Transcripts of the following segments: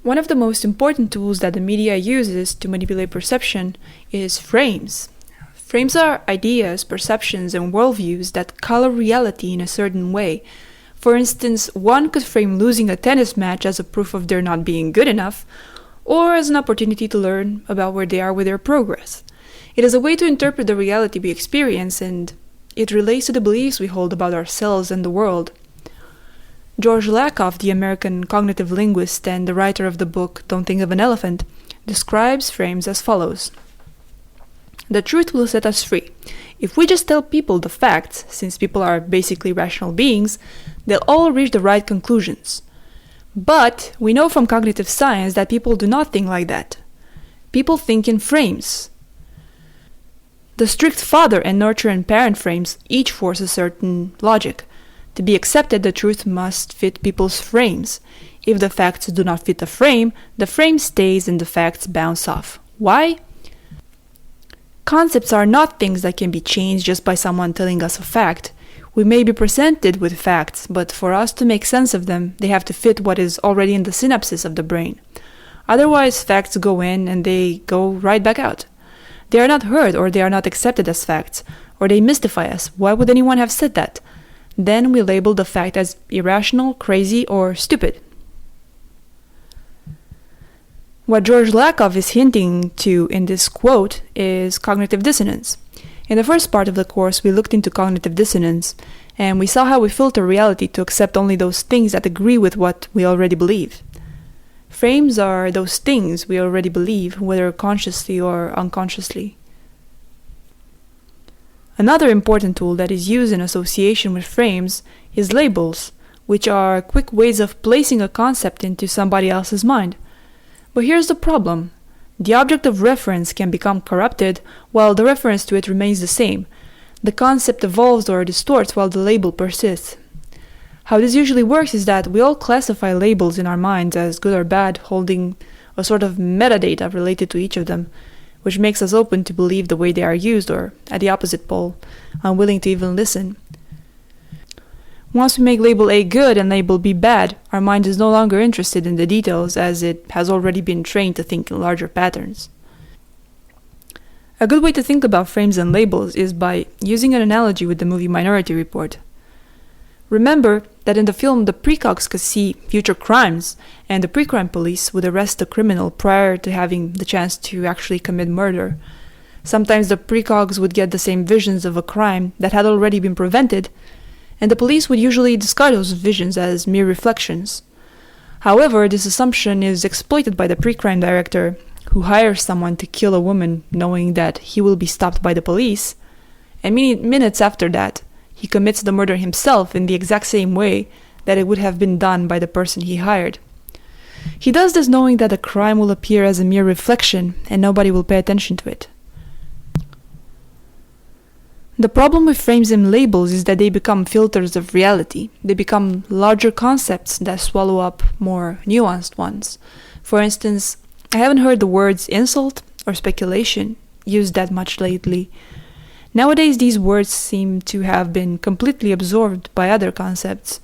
One of the most important tools that the media uses to manipulate perception is frames. Frames are ideas, perceptions, and worldviews that color reality in a certain way. For instance, one could frame losing a tennis match as a proof of their not being good enough, or as an opportunity to learn about where they are with their progress. It is a way to interpret the reality we experience, and it relates to the beliefs we hold about ourselves and the world. George Lakoff, the American cognitive linguist and the writer of the book Don't Think of an Elephant, describes frames as follows. The truth will set us free. If we just tell people the facts, since people are basically rational beings, they'll all reach the right conclusions. But we know from cognitive science that people do not think like that. People think in frames. The strict father and nurture and parent frames each force a certain logic. To be accepted, the truth must fit people's frames. If the facts do not fit the frame stays and the facts bounce off. Why? Concepts are not things that can be changed just by someone telling us a fact. We may be presented with facts, but for us to make sense of them, they have to fit what is already in the synapses of the brain. Otherwise, facts go in and they go right back out. They are not heard, or they are not accepted as facts, or they mystify us. Why would anyone have said that? Then we label the fact as irrational, crazy, or stupid. What George Lakoff is hinting to in this quote is cognitive dissonance. In the first part of the course, we looked into cognitive dissonance, and we saw how we filter reality to accept only those things that agree with what we already believe. Frames are those things we already believe, whether consciously or unconsciously. Another important tool that is used in association with frames is labels, which are quick ways of placing a concept into somebody else's mind. But here's the problem. The object of reference can become corrupted while the reference to it remains the same. The concept evolves or distorts while the label persists. How this usually works is that we all classify labels in our minds as good or bad, holding a sort of metadata related to each of them, which makes us open to believe the way they are used, or, at the opposite pole, unwilling to even listen. Once we make label A good and label B bad, our mind is no longer interested in the details, as it has already been trained to think in larger patterns. A good way to think about frames and labels is by using an analogy with the movie Minority Report. Remember that in the film the precogs could see future crimes, and the pre-crime police would arrest the criminal prior to having the chance to actually commit murder. Sometimes the precogs would get the same visions of a crime that had already been prevented, and the police would usually discard those visions as mere reflections. However, this assumption is exploited by the pre-crime director, who hires someone to kill a woman knowing that he will be stopped by the police, and minutes after that, he commits the murder himself in the exact same way that it would have been done by the person he hired. He does this knowing that the crime will appear as a mere reflection and nobody will pay attention to it. The problem with frames and labels is that they become filters of reality. They become larger concepts that swallow up more nuanced ones. For instance, I haven't heard the words insult or speculation used that much lately. Nowadays, these words seem to have been completely absorbed by other concepts.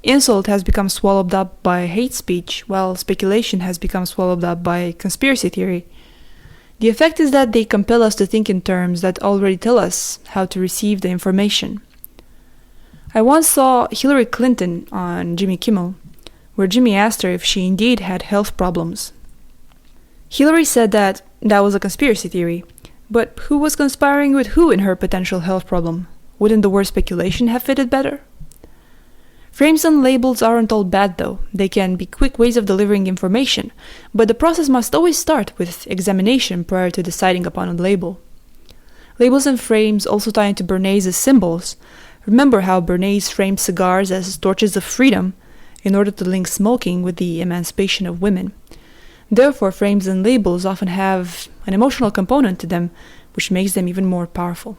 Insult has become swallowed up by hate speech, while speculation has become swallowed up by conspiracy theory. The effect is that they compel us to think in terms that already tell us how to receive the information. I once saw Hillary Clinton on Jimmy Kimmel, where Jimmy asked her if she indeed had health problems. Hillary said that was a conspiracy theory. But who was conspiring with who in her potential health problem? Wouldn't the word speculation have fitted better? Frames and labels aren't all bad though. They can be quick ways of delivering information, but the process must always start with examination prior to deciding upon a label. Labels and frames also tie into Bernays' symbols. Remember how Bernays framed cigars as torches of freedom in order to link smoking with the emancipation of women. Therefore, frames and labels often have an emotional component to them, which makes them even more powerful.